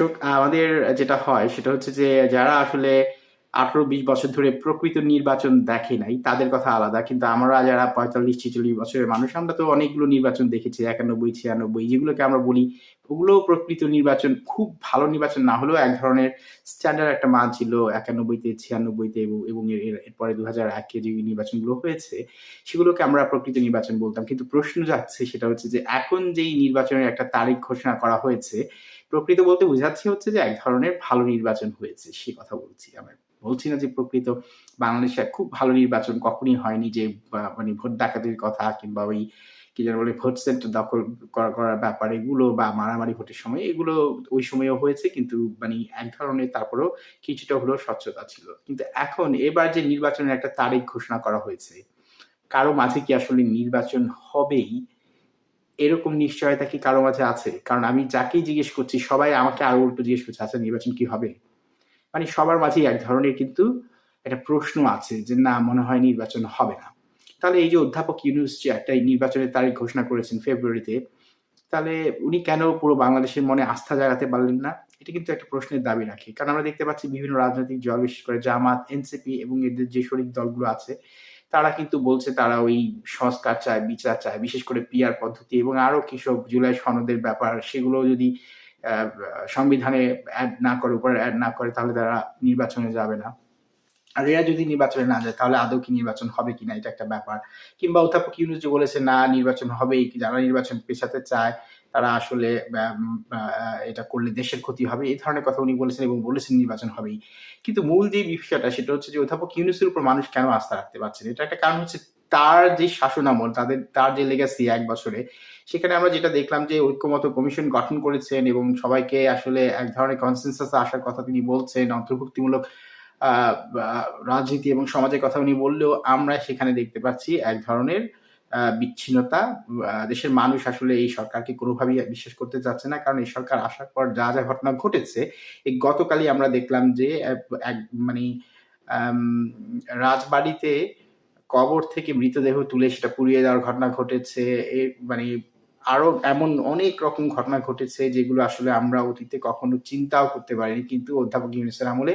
দর্শক, আমাদের যেটা হয় সেটা হচ্ছে যে যারা আসলে ১৮-২০ বছর ধরে প্রকৃত নির্বাচন দেখে নাই তাদের কথা আলাদা। কিন্তু আমরা যারা ৪৫-৪৬ বছরের মানুষ আমরা তো অনেকগুলো নির্বাচন দেখেছি ৯১, ৯৬ যেগুলোকে আমরা বলি ওগুলোও প্রকৃত নির্বাচন। খুব ভালো নির্বাচন না হলেও এক ধরনের স্ট্যান্ডার্ড একটা মান ছিল ৯১ তে ৯৬ তে এবং এরপরে ২০০১ এ যে নির্বাচনগুলো হয়েছে সেগুলোকে আমরা প্রকৃত নির্বাচন বলতাম। কিন্তু প্রশ্ন যাচ্ছে সেটা হচ্ছে যে এখন যেই নির্বাচনের একটা তারিখ ঘোষণা করা হয়েছে প্রকৃত বলতে বোঝাচ্ছে হচ্ছে যে এক ধরনের ভালো নির্বাচন হয়েছে সে কথা বলছি। আমি বলছি না যে প্রকৃত বাংলাদেশে খুব ভালো নির্বাচন কখনই হয়নি যে মানে ভোট ডাকাতির কথা কিংবা ওই কি যেন বলে ভোট সেন্টার দখল করার ব্যাপার এগুলো বা মারামারি ভোটের সময় এগুলো ওই সময়েও হয়েছে কিন্তু মানে এক ধরনের তারপরেও কিছুটা হলেও স্বচ্ছতা ছিল। কিন্তু এখন এবার যে নির্বাচনের একটা তারিখ ঘোষণা করা হয়েছে, কারো মাঝে কি আসলে নির্বাচন হবেই এরকম নিশ্চয়তা কি কারো মাঝে আছে? কারণ আমি যাকেই জিজ্ঞেস করছি সবাই আমাকে আরো উল্টো জিজ্ঞেস করছে, "আচ্ছা নির্বাচন কি হবে?" মানে সবার মাঝেই এক ধরনের কিন্তু একটা প্রশ্ন আছে যে, "না মনে হয় নির্বাচন হবে না।" তাহলে এই যে অধ্যাপক ইউনূস যে একটা নির্বাচনের তারিখ ঘোষণা করেছেন ফেব্রুয়ারিতে, তাহলে উনি কেন পুরো বাংলাদেশের মনে আস্থা জাগাতে পারলেন না? এটা কিন্তু একটা প্রশ্নের দাবি রাখে। কারণ আমরা দেখতে পাচ্ছি বিভিন্ন রাজনৈতিক দল বিশেষ করে জামাত, এনসিপি এবং এদের যে শরিক দলগুলো আছে, তারা কিন্তু বলছে তারা ওই সংস্কার চায়, বিচার চায়। বিশেষ করে পিআর পদ্ধতি এবং আরো কিসব জুলাই সনদের ব্যাপার সেগুলো যদি আ সংবিধানে উপরে এড না করে তাহলে তারা নির্বাচনে যাবে না। আর এরা যদি নির্বাচনে না যায় তাহলে আদৌ কি নির্বাচন হবে কিনা এটা একটা ব্যাপার। কিংবা অধ্যাপক ইউনূস যে বলেছে না নির্বাচন হবেই, যারা নির্বাচন পেছাতে চায় তারা আসলে এটা করলে দেশের ক্ষতি হবে। এই ধরনের কথা উনি বলেছেন এবং বলেছেন নির্বাচন হবেই। কিন্তু মূল যে বিষয়টা সেটা হচ্ছে যে অধ্যাপক ইউনূসের উপর মানুষ কেন আস্থা রাখতে পারছে না? এটার একটা কারণ হচ্ছে তার যে শাসনামল তার যে লেগাসি ১ বছরে সেখানে আমরা যেটা দেখলাম যে ঐক্যমত্য কমিশন গঠন করেছেন এবং সবাইকে আসলে এক ধরনের কনসেনসাস এ আসার কথা তিনি বলছেন। অন্তর্ভুক্তিমূলক আ বা রাজনীতি এবং সমাজের কথা উনি বললেও আমরা সেখানে দেখতে পাচ্ছি এক ধরনের বিচ্ছিন্নতা। দেশের মানুষ আসলে এই সরকারকে কোনোভাবেই বিশ্বাস করতে চাচ্ছে না। কারণ এই সরকার আসার পর যা ঘটনা ঘটেছে, এই গতকালই আমরা দেখলাম যে এক মানে আম রাজবাড়িতে কবর থেকে মৃতদেহ তুলে সেটা পুড়িয়ে দেওয়ার ঘটনা ঘটেছে। মানে আরো এমন অনেক রকম ঘটনা ঘটেছে যেগুলো আসলে আমরা অতীতে কখনো চিন্তাও করতে পারিনি। কিন্তু অধ্যাপক ইউনূসের আমলে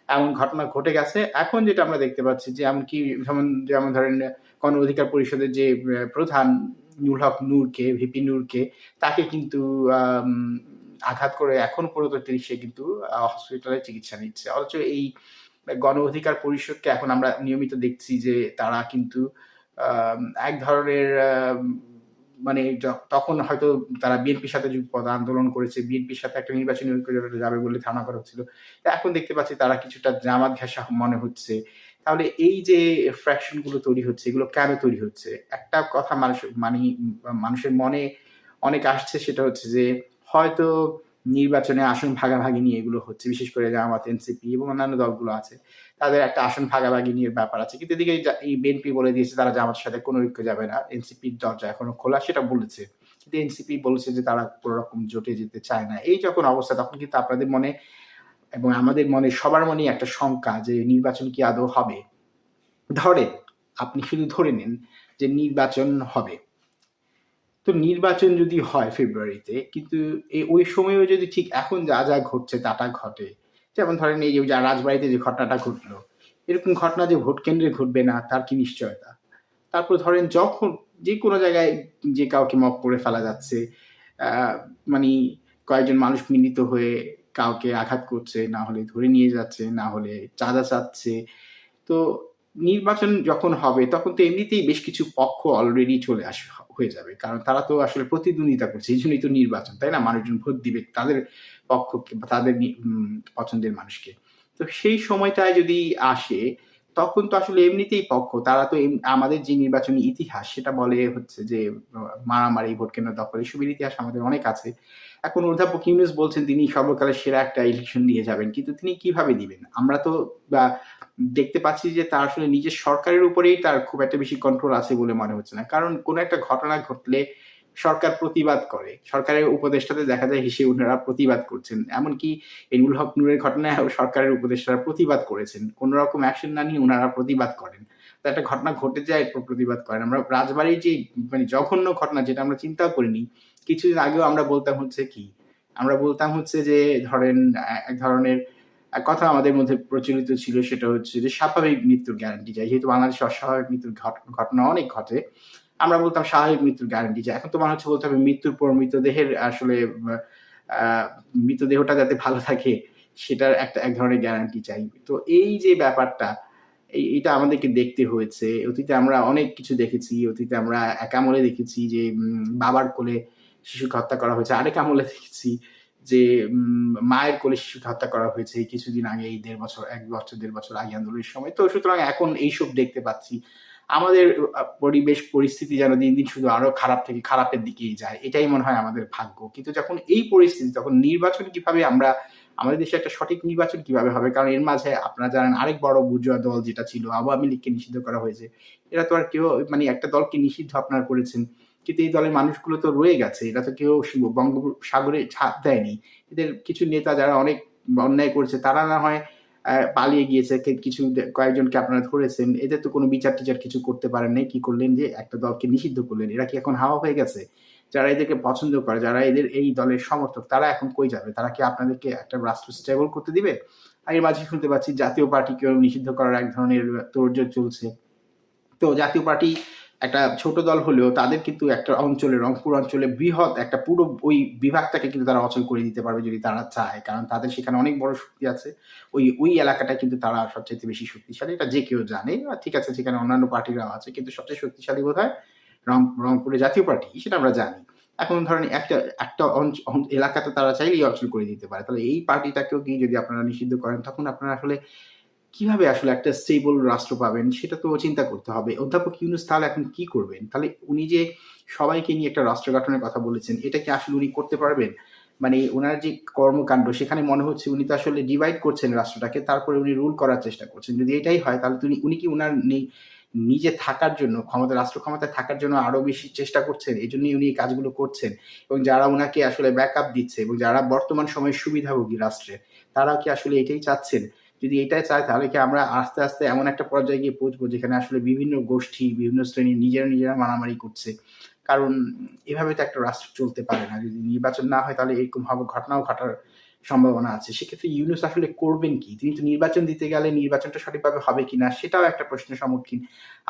এমন ঘটনা ঘটে গেছে। এখন যেটা আমরা দেখতে পাচ্ছি যে এমনকি যেমন ধরেন গণ অধিকার পরিষদের যে প্রধান নুরুল হক নূরকে, ভিপি নূরকে তাকে কিন্তু আম আঘাত করে এখন পর্যন্ত সে কিন্তু হসপিটালে চিকিৎসা নিচ্ছে। অথচ এই গণ অধিকার পরিষদকে এখন আমরা নিয়মিত দেখছি যে তারা কিন্তু এক ধরনের মানে তখন হয়তো তারা বিএনপির সাথে যুগপৎ আন্দোলন করেছে। বিএনপির সাথে একটা নির্বাচনী ঐক্য জোটে যাবে বলে ধারণা করা হচ্ছিল। তো এখন দেখতে পাচ্ছি তারা কিছুটা জামাত ঘেঁষা মনে হচ্ছে। তাহলে এই যে ফ্র্যাকশন গুলো তৈরি হচ্ছে, এগুলো কেন তৈরি হচ্ছে? একটা কথা মানুষের মনে অনেক আসছে সেটা হচ্ছে যে হয়তো নির্বাচনে আসন ভাগাভাগি নিয়ে এগুলো হচ্ছে। বিশেষ করে জামাত, এনসিপি এবং অন্যান্য দলগুলো আছে। তাদের একটা আসন ভাগাভাগি নিয়ে ব্যাপার আছে। কিন্তু এদিকে এই বিএনপি বলে দিয়েছে তারা জামাতের সাথে কোনো ঐক্যে যাবে না। এনসিপির দরজা এখনো খোলা সেটা বলেছে। কিন্তু এনসিপি বলেছে যে তারা কোন রকম জোটে যেতে চায় না। এই যখন অবস্থা তখন কিন্তু আপনাদের মনে এবং আমাদের মনে সবার মনেই একটা শঙ্কা যে নির্বাচন কি আদৌ হবে? ধরেন, আপনি শুধু ধরে নিন যে নির্বাচন হবে। তো নির্বাচন যদি হয় ফেব্রুয়ারিতে কিন্তু ওই সময়েও যদি ঠিক এখন যা ঘটছে তা ঘটে। যেমন ধরেন এই যে রাজবাড়িতে যে ঘটনাটা ঘটলো, এরকম ঘটনা যে ভোট কেন্দ্রে ঘটবে না তার কি নিশ্চয়তা? তারপর ধরেন যখন যেকোনো জায়গায় যে কাউকে মপ করে ফেলা যাচ্ছে, আ মানি কয়েকজন মানুষ মিলিত হয়ে কাউকে আঘাত করছে, না হলে ধরে নিয়ে যাচ্ছে, না হলে চাঁদা চাচ্ছে। তো নির্বাচন যখন হবে তখন তো এমনিতেই বেশ কিছু পক্ষ অলরেডি চলে হয়ে যাবে। কারণ তারা তো আসলে প্রতিদ্বন্দ্বিতা করছে। এজন্যই তো নির্বাচন, তাই না? মানুষজন ভোট দিবে তাদের পক্ষকে বা তাদের পছন্দের মানুষকে। তো সেই সময়টায় যদি আসে তখন তো আসলে এমনিতেই পক্ষ তারা তো আমাদের যে নির্বাচনী ইতিহাস সেটা বলে হচ্ছে যে মারামারি, ভোট কেন্দ্র দখল এসবের ইতিহাস আমাদের অনেক আছে। এখন অধ্যাপক ইউনূস বলছেন তিনি সর্বকালের সেরা একটা ইলেকশন দিয়ে যাবেন। কিন্তু তিনি কিভাবে দিবেন? আমরা তো বা দেখতে পাচ্ছি যে তার আসলে নিজের সরকারের উপরেই তার খুব একটা বেশি কন্ট্রোল আছে বলে মনে হচ্ছে না। কারণ কোন একটা ঘটনা ঘটলে সরকার প্রতিবাদ করে। সরকারের উপদেষ্টাদের দেখা যায় হেসে উনারা প্রতিবাদ করছেন। এমনকি এই নুরুল হক নূরের ঘটনায়ও সরকারের উপদেষ্টারা প্রতিবাদ করেছেন। কোন রকম অ্যাকশন না নিয়ে উনারা প্রতিবাদ করেন। তো একটা ঘটনা ঘটে যায় এরপর প্রতিবাদ করেন। আমরা রাজবাড়ির যে মানে জঘন্য ঘটনা যেটা আমরা চিন্তাও করিনি। কিছুদিন আগেও আমরা বলতাম হচ্ছে কি আমরা বলতাম হচ্ছে যে ধরেন এক ধরনের কথা আমাদের মধ্যে প্রচলিত ছিল সেটা হচ্ছে যে স্বাভাবিক মৃত্যুর গ্যারান্টি চাই। যেহেতু বাংলাদেশে অস্বাভাবিক মৃত্যুর ঘটনা অনেক ঘটে। আমরা বলতাম স্বাভাবিক মৃত্যুর গ্যারান্টি চাই। এখন তো মনে হচ্ছে বলতে হবে মৃত্যুর পর মৃতদেহের আসলে আ মৃতদেহটা যাতে ভালো থাকে সেটার এক ধরনের গ্যারান্টি চাই। তো এই যে ব্যাপারটা এটা আমাদেরকে দেখতে হয়েছে। অতীতে আমরা অনেক কিছু দেখেছি। অতীতে আমরা এক আমলে দেখেছি যে বাবার কোলে শিশুকে হত্যা করা হয়েছে। আরেক আমলে দেখেছি যে মায়ের কোলে শিশুকে হত্যা করা হয়েছে এই কিছুদিন আগে এই ১.৫ বছর ১ বছর ১.৫ বছর আগে আন্দোলনের সময়। তো সুতরাং এখন এইসব দেখতে পাচ্ছি। আমাদের পরিবেশ পরিস্থিতি যেন দিন, দিন শুধু আরো খারাপ থেকে খারাপের দিকেই যায়। এটাই মনে হয় আমাদের ভাগ্য। কিন্তু যখন এই পরিস্থিতি তখন নির্বাচন কিভাবে আমরা আমাদের দেশে একটা সঠিক নির্বাচন কিভাবে হবে? কারণ এর মাঝে আপনারা জানেন আরেক বড় বুর্জোয়া দল যেটা ছিল আওয়ামী লীগকে নিষিদ্ধ করা হয়েছে। এরা তো আর কেউ মানে একটা দলকে নিষিদ্ধ আপনারা করেছেন। কিন্তু এই দলের মানুষগুলো তো রয়ে গেছে। এরা তো কেউ বঙ্গোপসাগরে ঝাঁপ দেয়নি। এদের কিছু নেতা যারা অনেক অন্যায় করেছে তারা না হয় পালিয়ে গিয়েছে। কিছু কয়েকজনকে আপনারা ধরেছেন। এদের তো কোনো বিচার-টিচার কিছু করতে পারেন নাই। কি করলেন যে একটা দলকে নিষিদ্ধ করলেন। এরা কি এখন হাওয়া হয়ে গেছে? যারা এদেরকে পছন্দ করে, যারা এদের এই দলের সমর্থক তারা এখন কই যাবে? তারা কি আপনাদেরকে একটা রাষ্ট্র স্টেবল করতে দিবে? আর এর মাঝে শুনতে পাচ্ছি জাতীয় পার্টিকেও নিষিদ্ধ করার এক ধরনের তোড়জোড় চলছে। তো জাতীয় পার্টি একটা ছোট দল হলেও তাদের কিন্তু একটা অঞ্চলে রংপুর অঞ্চলে বৃহৎ একটা পুরো ওই বিভাগটাকে কিন্তু তারা অচল করে দিতে পারবে যদি তারা চায়। কারণ তাদের সেখানে অনেক বড় শক্তি আছে। ওই এলাকাটায় কিন্তু তারা সবচাইতে বেশি শক্তিশালী। এটা যে কেউ জানে। ঠিক আছে সেখানে অন্যান্য পার্টিরাও আছে। কিন্তু সবচেয়ে শক্তিশালী বোধহয় রংপুরে জাতীয় পার্টি সেটা আমরা জানি। এখন ধরেন একটা এলাকাতে তারা চাইলেই অচল করে দিতে পারে। তাহলে এই পার্টিটাকেও কি যদি আপনারা নিষিদ্ধ করেন তখন আপনারা আসলে কিভাবে আসলে একটা স্টেবল রাষ্ট্র পাবেন সেটা তো চিন্তা করতে হবে। অধ্যাপক ইউনূস তাহলে এখন কি করবেন? তাহলে উনি যে সবাইকে নিয়ে একটা রাষ্ট্র গঠনের কথা বলেছেন, এটা কি আসলে উনি করতে পারবেন? মানে উনার যে কর্মকাণ্ড সেখানে মনে হচ্ছে উনি তো আসলে ডিভাইড করছেন রাষ্ট্রটাকে, তারপরে উনি রুল করার চেষ্টা করছেন। যদি এটাই হয় তাহলে উনি কি উনার নিজে থাকার জন্য রাষ্ট্র ক্ষমতায় থাকার জন্য আরো বেশি চেষ্টা করছেন? এজন্যই উনি এই কাজগুলো করছেন এবং যারা উনাকে আসলে ব্যাকআপ দিচ্ছে এবং যারা বর্তমান সময়ে সুবিধাভোগী রাষ্ট্রের, তারা কি আসলে এটাই চাচ্ছেন? যদি এটাই চায় তাহলে কি আমরা আস্তে, আস্তে এমন একটা পর্যায়ে গিয়ে পৌঁছবো যেখানে আসলে বিভিন্ন গোষ্ঠী, বিভিন্ন শ্রেণীর নিজেরা মারামারি করছে। কারণ এভাবে তো একটা রাষ্ট্র চলতে পারে না। যদি নির্বাচন না হয় তাহলে এরকম ঘটনাও ঘটার সম্ভাবনা আছে। সেক্ষেত্রে ইউনূস আসলে করবেন কি? তিনি তো নির্বাচন দিতে গেলে নির্বাচনটা সঠিকভাবে হবে কিনা সেটাও একটা প্রশ্নের সম্মুখীন।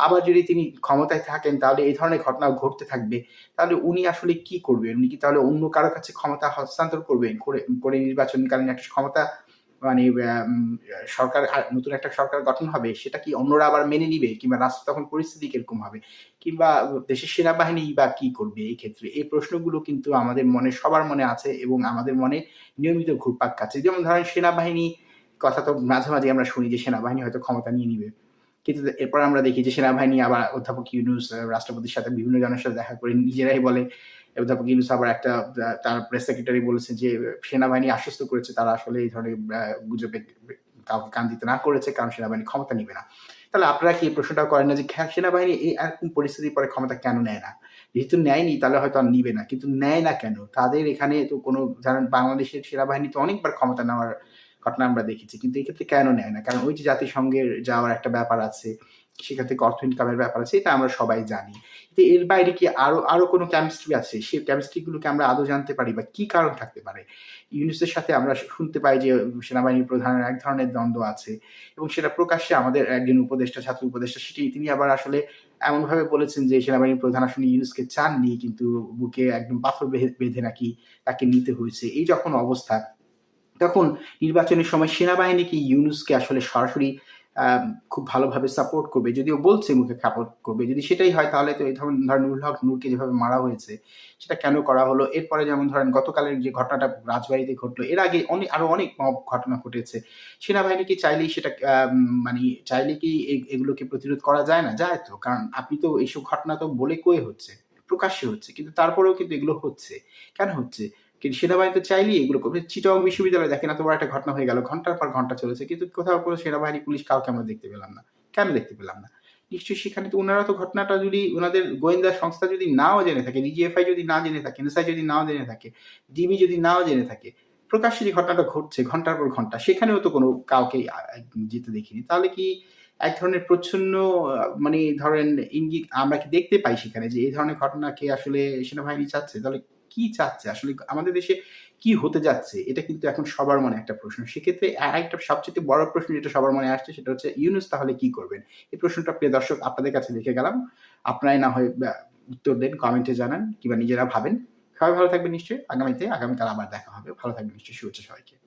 আবার যদি তিনি ক্ষমতায় থাকেন তাহলে এই ধরনের ঘটনাও ঘটতে থাকবে। তাহলে উনি আসলে কি করবেন? উনি কি তাহলে অন্য কারো কাছে ক্ষমতা হস্তান্তর করবেন? করে নির্বাচনকালীন একটা ক্ষমতা মানে নতুন একটা সরকার গঠন হবে, সেটা কি অন্যরা আবার মেনে নিবে? কিংবা রাষ্ট্র তখন পরিস্থিতি কিরকম হবে? কিংবা দেশের সেনাবাহিনী বা কি করবে এই ক্ষেত্রে? এই প্রশ্নগুলো কিন্তু আমাদের মনে সবার মনে আছে এবং আমাদের মনে নিয়মিত ঘুরপাক খাচ্ছে। যেমন ধরেন সেনাবাহিনী কথা তো মাঝে, মাঝে আমরা শুনি যে সেনাবাহিনী হয়তো ক্ষমতা নিয়ে নিবে। কিন্তু এরপর আমরা দেখি যে সেনাবাহিনী আবার অধ্যাপক ইউনূস রাষ্ট্রপতির সাথে বিভিন্ন জনের সাথে দেখা করে নিজেরাই বলে অধ্যাপক ইউনূস আবার একটা তার প্রেস সেক্রেটারি বলেছে যে সেনাবাহিনী আশ্বস্ত করেছে তারা আসলে এই ধরনের গুজবে কাউকে কান দিতে না করেছে কারণ সেনাবাহিনী ক্ষমতা নিবে না। তাহলে আপনারা কি এই প্রশ্নটাও করেন না যে সেনাবাহিনী এরকম পরিস্থিতির পরে ক্ষমতা কেন নেয় না? যেহেতু নেয়নি তাহলে হয়তো আর নিবে না। কিন্তু নেয় না কেন? তাদের এখানে তো কোনো ধরেন বাংলাদেশের সেনাবাহিনী তো অনেকবার ক্ষমতা নেওয়ার ঘটনা আমরা দেখেছি। কিন্তু এক্ষেত্রে কেন নেয় না? কারণ ওই যে জাতিসংঘের যাওয়ার একটা ব্যাপার আছে। সেখান থেকে অর্থ ইনকামের ব্যাপার আছে। এটা আমরা সবাই জানি। তো এর বাইরে কি আরো কোনো কেমিস্ট্রি আছে? সেই কেমিস্ট্রি গুলোকে আমরা আদৌ জানতে পারি বা কি কারণ থাকতে পারে? ইউনূসের সাথে আমরা শুনতে পাই যে সেনাবাহিনী প্রধানের এক ধরনের দ্বন্দ্ব আছে এবং সেটা প্রকাশ্যে আমাদের একজন উপদেষ্টা, ছাত্র উপদেষ্টা তিনি আবার আসলে এমনভাবে বলেছেন যে সেনাবাহিনীর প্রধান আসলে ইউনূসকে চাননি কিন্তু বুকে একদম পাথর বেঁধে নাকি তাকে নিতে হয়েছে। এই যখন অবস্থা তখন নির্বাচনের সময় সেনাবাহিনী কি ইউনূসকে আসলে সরাসরি আ খুব ভালোভাবে সাপোর্ট করবে? যদিও বলছে মুখে সাপোর্ট করবে। যদি সেটাই হয় তাহলে তো এই ধরেন নুরুল হক নূরকে যেভাবে মারা হয়েছে, সেটা কেন করা হলো? এরপরে যেমন ধরেন গতকালের যে ঘটনাটা রাজবাড়ীতে ঘটলো, এর আগে আরো অনেক মব ঘটনা ঘটেছে। সেনাবাহিনী কি চাইলেই সেটা মানি চাইলে কি এগুলোকে প্রতিরোধ করা যায় না? যায় তো। কারণ আপনি তো এইসব ঘটনা তো বলে কয়ে হচ্ছে, প্রকাশ্যে হচ্ছে। কিন্তু তারপরেও কিন্তু এগুলো হচ্ছে। কেন হচ্ছে? কিন্তু সেনাবাহিনী তো চাইলেই এগুলো করবে। চিটাগং বিশ্ববিদ্যালয়ে দেখেন এত বড় একটা ঘটনা হয়ে গেল। ঘন্টার পর ঘন্টা চলেছে। কিন্তু কোথাও কোনো সেনাবাহিনী, পুলিশ কাউকে আমরা দেখতে পেলাম না। কেন দেখতে পেলাম না? নিশ্চয়ই সেখানে তো উনারা তো ঘটনাটা যদি উনাদের গোয়েন্দা সংস্থা যদি নাও জেনে থাকে, ডিজিএফআই যদি না জেনে থাকে, এনএসআই যদি নাও জেনে থাকে, ডিবি যদি নাও জেনে থাকে, প্রকাশ্যে যে ঘটনাটা ঘটছে ঘন্টার পর ঘন্টা, সেখানেও তো কোনো কাউকে যেতে দেখিনি। তাহলে কি এক ধরনের প্রচ্ছন্ন মানে ধরেন ইঙ্গিত আমরা কি দেখতে পাই সেখানে যে এই ধরনের ঘটনা কি আসলে সেনাবাহিনী চাচ্ছে? তাহলে কি চাচ্ছে? আসলে আমাদের দেশে কি হতে যাচ্ছে? এটা কিন্তু এখন সবার মনে একটা প্রশ্ন। সেক্ষেত্রে আরেকটা সবচাইতে বড় প্রশ্ন যেটা সবার মনে আসছে সেটা হচ্ছে ইউনূস তাহলে কি করবেন? এই প্রশ্নটা প্রিয় দর্শক আপনাদের কাছে রেখে গেলাম। আপনারাই না হয় উত্তর দেন, কমেন্টে জানান কিংবা নিজেরা ভাবেন। সবাই ভালো থাকবেন নিশ্চয়ই। আগামীকাল আবার দেখা হবে। ভালো থাকবেন নিশ্চয়ই। শুভেচ্ছা সবাইকে।